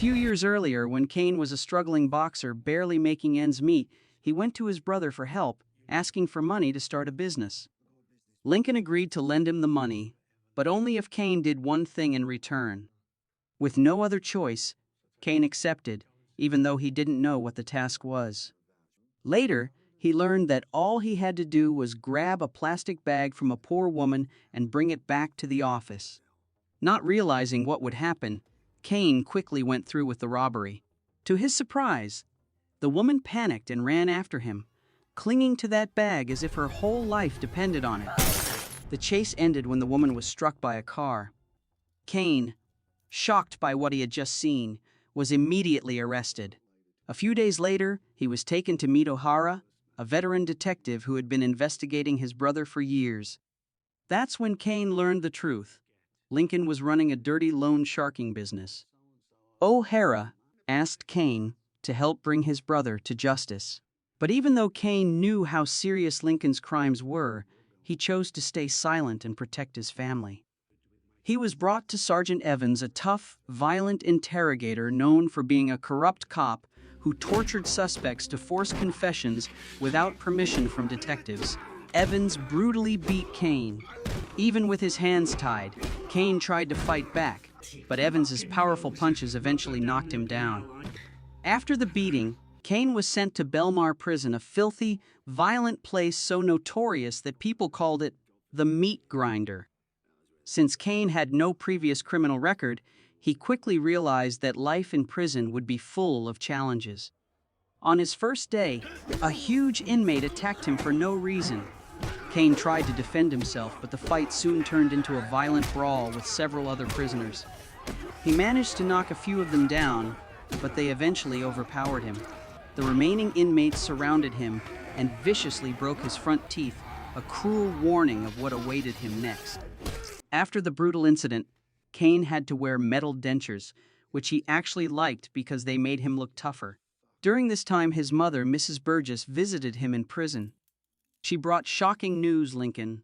few years earlier, when Kane was a struggling boxer barely making ends meet, he went to his brother for help, asking for money to start a business. Lincoln agreed to lend him the money, but only if Kane did one thing in return. With no other choice, Kane accepted, even though he didn't know what the task was. Later, he learned that all he had to do was grab a plastic bag from a poor woman and bring it back to the office. Not realizing what would happen, Kane quickly went through with the robbery. To his surprise, the woman panicked and ran after him, clinging to that bag as if her whole life depended on it. The chase ended when the woman was struck by a car. Kane, shocked by what he had just seen, was immediately arrested. A few days later, he was taken to meet O'Hara, a veteran detective who had been investigating his brother for years. That's when Kane learned the truth. Lincoln was running a dirty loan sharking business. O'Hara asked Kane to help bring his brother to justice. But even though Kane knew how serious Lincoln's crimes were, he chose to stay silent and protect his family. He was brought to Sergeant Evans, a tough, violent interrogator known for being a corrupt cop who tortured suspects to force confessions without permission from detectives. Evans brutally beat Kane. Even with his hands tied, Kane tried to fight back, but Evans's powerful punches eventually knocked him down. After the beating, Kane was sent to Belmar Prison, a filthy, violent place so notorious that people called it the meat grinder. Since Kane had no previous criminal record, he quickly realized that life in prison would be full of challenges. On his first day, a huge inmate attacked him for no reason. Kane tried to defend himself, but the fight soon turned into a violent brawl with several other prisoners. He managed to knock a few of them down, but they eventually overpowered him. The remaining inmates surrounded him and viciously broke his front teeth, a cruel warning of what awaited him next. After the brutal incident, Kane had to wear metal dentures, which he actually liked because they made him look tougher. During this time, his mother, Mrs. Burgess, visited him in prison. She brought shocking news. Lincoln,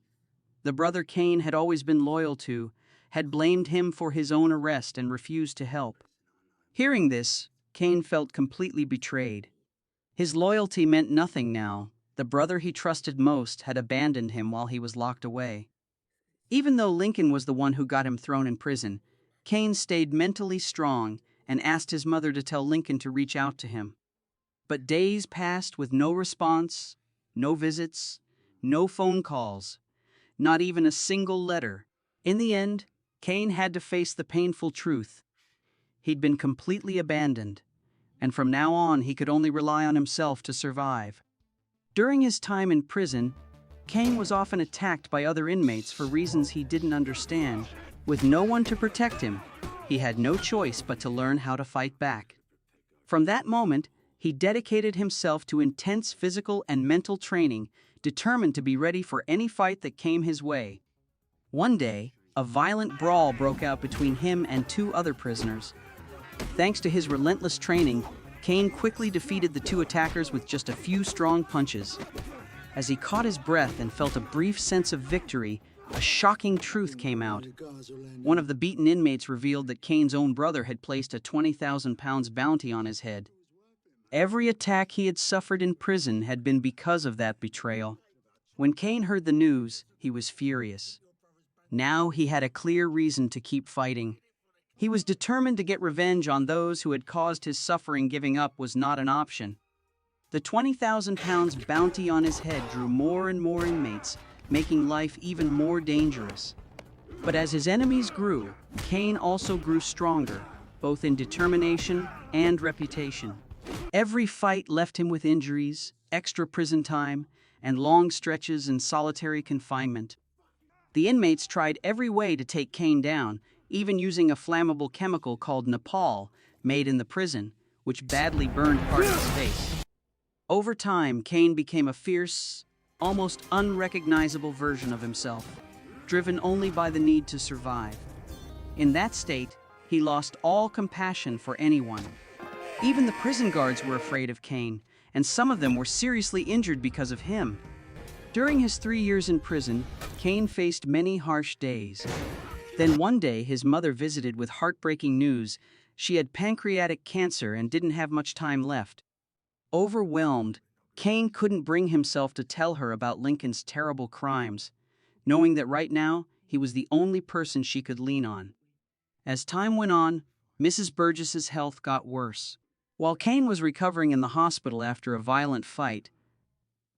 the brother Kane had always been loyal to, had blamed him for his own arrest and refused to help. Hearing this, Kane felt completely betrayed. His loyalty meant nothing now. The brother he trusted most had abandoned him while he was locked away. Even though Lincoln was the one who got him thrown in prison, Kane stayed mentally strong and asked his mother to tell Lincoln to reach out to him. But days passed with no response, no visits, no phone calls, not even a single letter. In the end, Kane had to face the painful truth. He'd been completely abandoned, and from now on he could only rely on himself to survive. During his time in prison, Kane was often attacked by other inmates for reasons he didn't understand. With no one to protect him, he had no choice but to learn how to fight back. From that moment, he dedicated himself to intense physical and mental training, determined to be ready for any fight that came his way. One day, a violent brawl broke out between him and two other prisoners. Thanks to his relentless training, Kane quickly defeated the two attackers with just a few strong punches. As he caught his breath and felt a brief sense of victory, a shocking truth came out. One of the beaten inmates revealed that Kane's own brother had placed a 20,000 pounds bounty on his head. Every attack he had suffered in prison had been because of that betrayal. When Kane heard the news, he was furious. Now he had a clear reason to keep fighting. He was determined to get revenge on those who had caused his suffering. Giving up was not an option. The 20,000 pounds bounty on his head drew more and more inmates, making life even more dangerous. But as his enemies grew, Kane also grew stronger, both in determination and reputation. Every fight left him with injuries, extra prison time, and long stretches in solitary confinement. The inmates tried every way to take Kane down, even using a flammable chemical called napalm, made in the prison, which badly burned part of his face. Over time, Kane became a fierce, almost unrecognizable version of himself, driven only by the need to survive. In that state, he lost all compassion for anyone. Even the prison guards were afraid of Kane, and some of them were seriously injured because of him. During his 3 years in prison, Kane faced many harsh days. Then one day, his mother visited with heartbreaking news She had pancreatic cancer and didn't have much time left. Overwhelmed, Kane couldn't bring himself to tell her about Lincoln's terrible crimes, knowing that right now he was the only person she could lean on. As time went on, Mrs. Burgess's health got worse. While Kane was recovering in the hospital after a violent fight,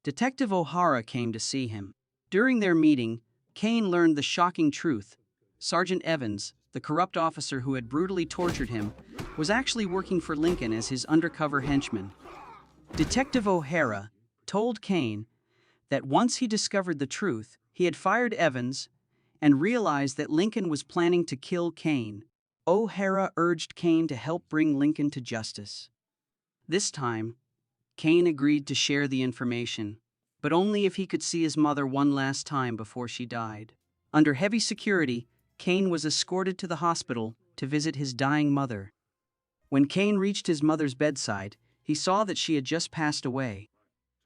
Detective O'Hara came to see him. During their meeting, Kane learned the shocking truth. Sergeant Evans, the corrupt officer who had brutally tortured him, was actually working for Lincoln as his undercover henchman. Detective O'Hara told Kane that once he discovered the truth, he had fired Evans and realized that Lincoln was planning to kill Kane. O'Hara urged Kane to help bring Lincoln to justice. This time, Kane agreed to share the information, but only if he could see his mother one last time before she died. Under heavy security, Kane was escorted to the hospital to visit his dying mother. When Kane reached his mother's bedside, he saw that she had just passed away.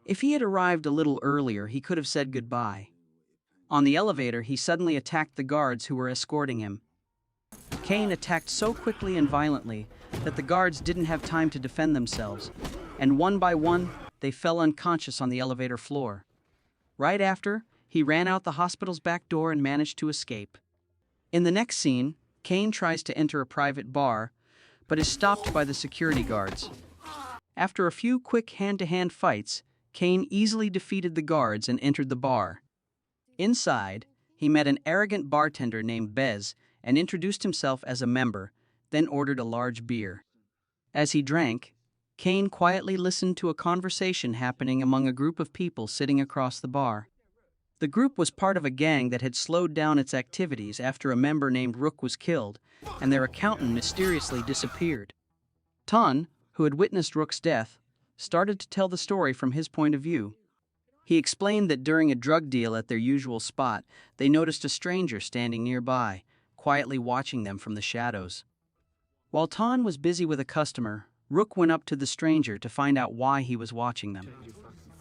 If he had arrived a little earlier, he could have said goodbye. On the elevator, he suddenly attacked the guards who were escorting him. Kane attacked so quickly and violently that the guards didn't have time to defend themselves, and one by one, they fell unconscious on the elevator floor. Right after, he ran out the hospital's back door and managed to escape. In the next scene, Kane tries to enter a private bar, but is stopped by the security guards. After a few quick hand-to-hand fights, Kane easily defeated the guards and entered the bar. Inside, he met an arrogant bartender named Bez and introduced himself as a member, then ordered a large beer. As he drank, Kane quietly listened to a conversation happening among a group of people sitting across the bar. The group was part of a gang that had slowed down its activities after a member named Rook was killed, and their accountant mysteriously disappeared. Ton, who had witnessed Rook's death, started to tell the story from his point of view. He explained that during a drug deal at their usual spot, they noticed a stranger standing nearby, quietly watching them from the shadows. While Ton was busy with a customer, Rook went up to the stranger to find out why he was watching them.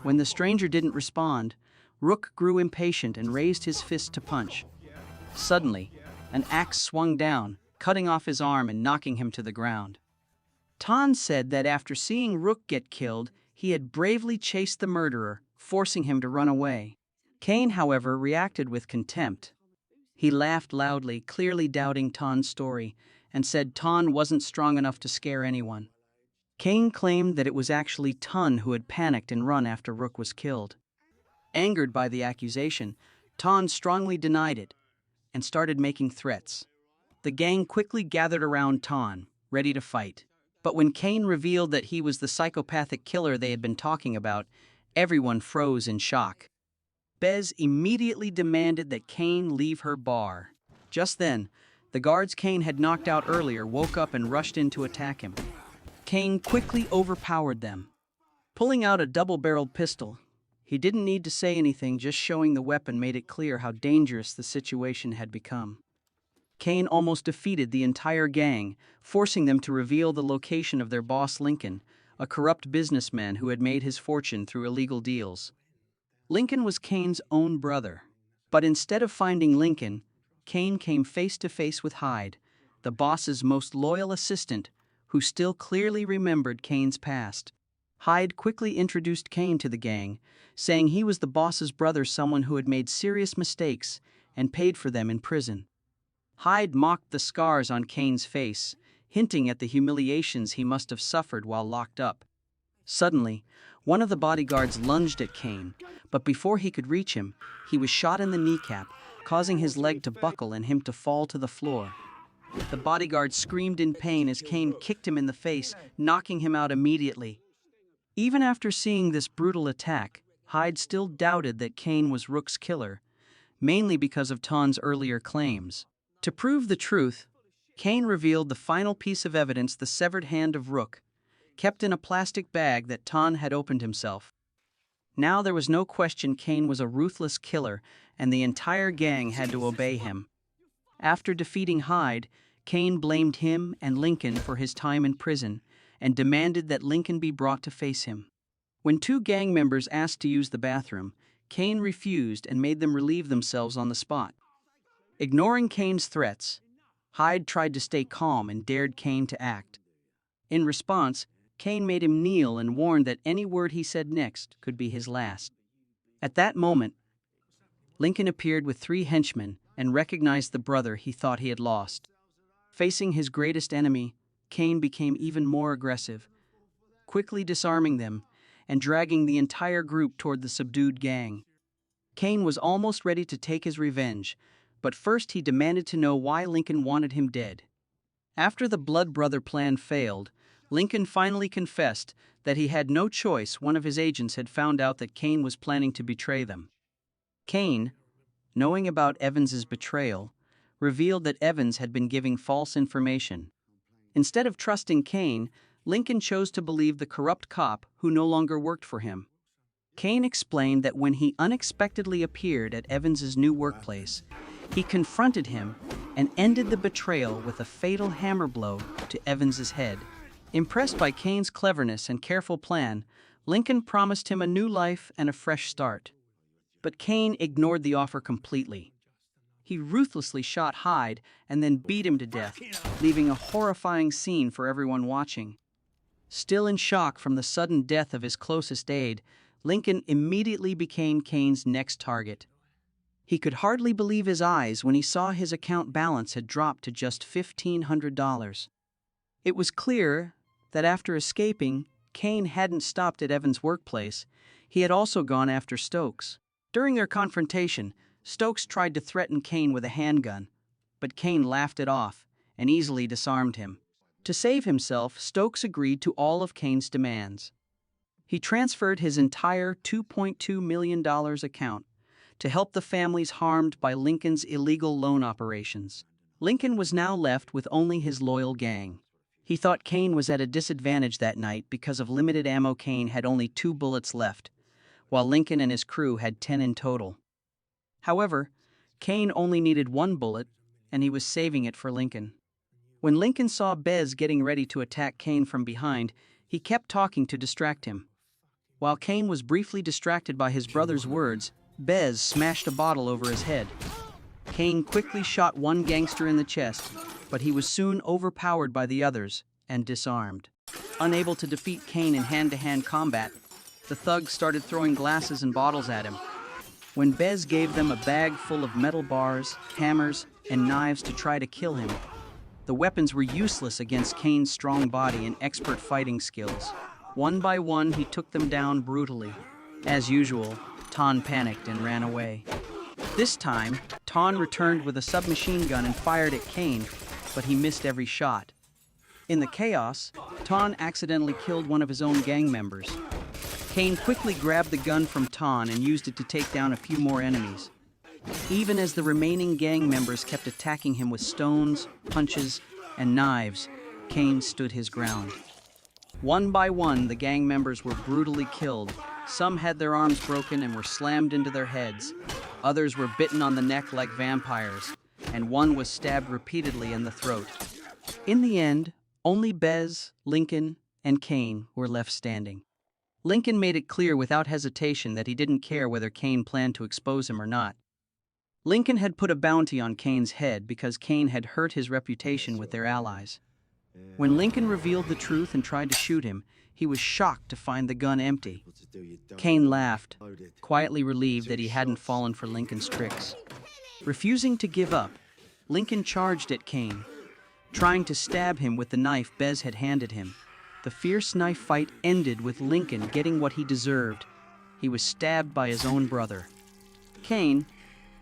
When the stranger didn't respond, Rook grew impatient and raised his fist to punch. Suddenly, an axe swung down, cutting off his arm and knocking him to the ground. Ton said that after seeing Rook get killed, he had bravely chased the murderer, forcing him to run away. Kane, however, reacted with contempt. He laughed loudly, clearly doubting Ton's story, and said Ton wasn't strong enough to scare anyone. Kane claimed that it was actually Ton who had panicked and run after Rook was killed. Angered by the accusation, Ton strongly denied it and started making threats. The gang quickly gathered around Ton, ready to fight. But when Kane revealed that he was the psychopathic killer they had been talking about, everyone froze in shock. Bez immediately demanded that Kane leave her bar. Just then, the guards Kane had knocked out earlier woke up and rushed in to attack him. Kane quickly overpowered them. Pulling out a double-barreled pistol, he didn't need to say anything, just showing the weapon made it clear how dangerous the situation had become. Kane almost defeated the entire gang, forcing them to reveal the location of their boss Lincoln, a corrupt businessman who had made his fortune through illegal deals. Lincoln was Kane's own brother. But instead of finding Lincoln, Kane came face to face with Hyde, the boss's most loyal assistant, who still clearly remembered Kane's past. Hyde quickly introduced Kane to the gang, saying he was the boss's brother, someone who had made serious mistakes and paid for them in prison. Hyde mocked the scars on Kane's face, hinting at the humiliations he must have suffered while locked up. Suddenly, one of the bodyguards lunged at Kane, but before he could reach him, he was shot in the kneecap, causing his leg to buckle and him to fall to the floor. The bodyguard screamed in pain as Kane kicked him in the face, knocking him out immediately. Even after seeing this brutal attack, Hyde still doubted that Kane was Rook's killer, mainly because of Ton's earlier claims. To prove the truth, Kane revealed the final piece of evidence, the severed hand of Rook, kept in a plastic bag that Ton had opened himself. Now there was no question Kane was a ruthless killer, and the entire gang had to obey him. After defeating Hyde, Kane blamed him and Lincoln for his time in prison and demanded that Lincoln be brought to face him. When two gang members asked to use the bathroom, Kane refused and made them relieve themselves on the spot. Ignoring Kane's threats, Hyde tried to stay calm and dared Kane to act. In response, Kane made him kneel and warned that any word he said next could be his last. At that moment, Lincoln appeared with 3 henchmen and recognized the brother he thought he had lost. Facing his greatest enemy, Kane became even more aggressive, quickly disarming them and dragging the entire group toward the subdued gang. Kane was almost ready to take his revenge, but first he demanded to know why Lincoln wanted him dead. After the blood brother plan failed, Lincoln finally confessed that he had no choice. One of his agents had found out that Kane was planning to betray them. Kane, knowing about Evans's betrayal, revealed that Evans had been giving false information. Instead of trusting Kane, Lincoln chose to believe the corrupt cop who no longer worked for him. Kane explained that when he unexpectedly appeared at Evans's new workplace, he confronted him and ended the betrayal with a fatal hammer blow to Evans's head. Impressed by Kane's cleverness and careful plan, Lincoln promised him a new life and a fresh start. But Kane ignored the offer completely. He ruthlessly shot Hyde and then beat him to death, leaving a horrifying scene for everyone watching. Still in shock from the sudden death of his closest aide, Lincoln immediately became Kane's next target. He could hardly believe his eyes when he saw his account balance had dropped to just $1,500. It was clear that after escaping, Kane hadn't stopped at Evans' workplace. He had also gone after Stokes. During their confrontation, Stokes tried to threaten Kane with a handgun, but Kane laughed it off and easily disarmed him. To save himself, Stokes agreed to all of Kane's demands. He transferred his entire $2.2 million account to help the families harmed by Lincoln's illegal loan operations. Lincoln was now left with only his loyal gang. He thought Kane was at a disadvantage that night because of limited ammo. Kane had only 2 bullets left, while Lincoln and his crew had 10 in total. However, Kane only needed 1 bullet, and he was saving it for Lincoln. When Lincoln saw Bez getting ready to attack Kane from behind, he kept talking to distract him. While Kane was briefly distracted by his brother's words, Bez smashed a bottle over his head. Kane quickly shot one gangster in the chest, but he was soon overpowered by the others and disarmed. Unable to defeat Kane in hand-to-hand combat, the thugs started throwing glasses and bottles at him. When Bez gave them a bag full of metal bars, hammers, and knives to try to kill him, the weapons were useless against Kane's strong body and expert fighting skills. One by one, he took them down brutally. As usual, Ton panicked and ran away. This time, Ton returned with a submachine gun and fired at Kane, but he missed every shot. In the chaos, Ton accidentally killed one of his own gang members. Kane quickly grabbed the gun from Ton and used it to take down a few more enemies. Even as the remaining gang members kept attacking him with stones, punches, and knives, Kane stood his ground. One by one, the gang members were brutally killed. Some had their arms broken and were slammed into their heads. Others were bitten on the neck like vampires, and one was stabbed repeatedly in the throat. In the end, only Bez, Lincoln, and Kane were left standing. Lincoln made it clear without hesitation that he didn't care whether Kane planned to expose him or not. Lincoln had put a bounty on Kane's head because Kane had hurt his reputation with their allies. When Lincoln revealed the truth and tried to shoot him, he was shocked to find the gun empty. Kane laughed, quietly relieved that he hadn't fallen for Lincoln's tricks. Refusing to give up, Lincoln charged at Kane, trying to stab him with the knife Bez had handed him. The fierce knife fight ended with Lincoln getting what he deserved. He was stabbed by his own brother. Kane,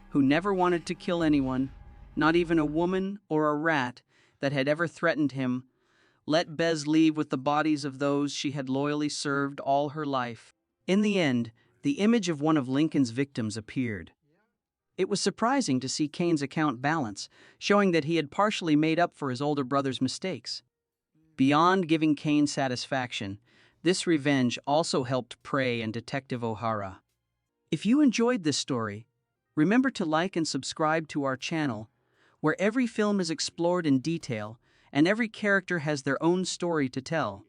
who never wanted to kill anyone, not even a woman or a rat that had ever threatened him, let Bez leave with the bodies of those she had loyally served all her life. In the end, the image of one of Lincoln's victims appeared. It was surprising to see Kane's account balance, showing that he had partially made up for his older brother's mistakes. Beyond giving Kane satisfaction, this revenge also helped Prey and Detective O'Hara. If you enjoyed this story, remember to like and subscribe to our channel, where every film is explored in detail and every character has their own story to tell.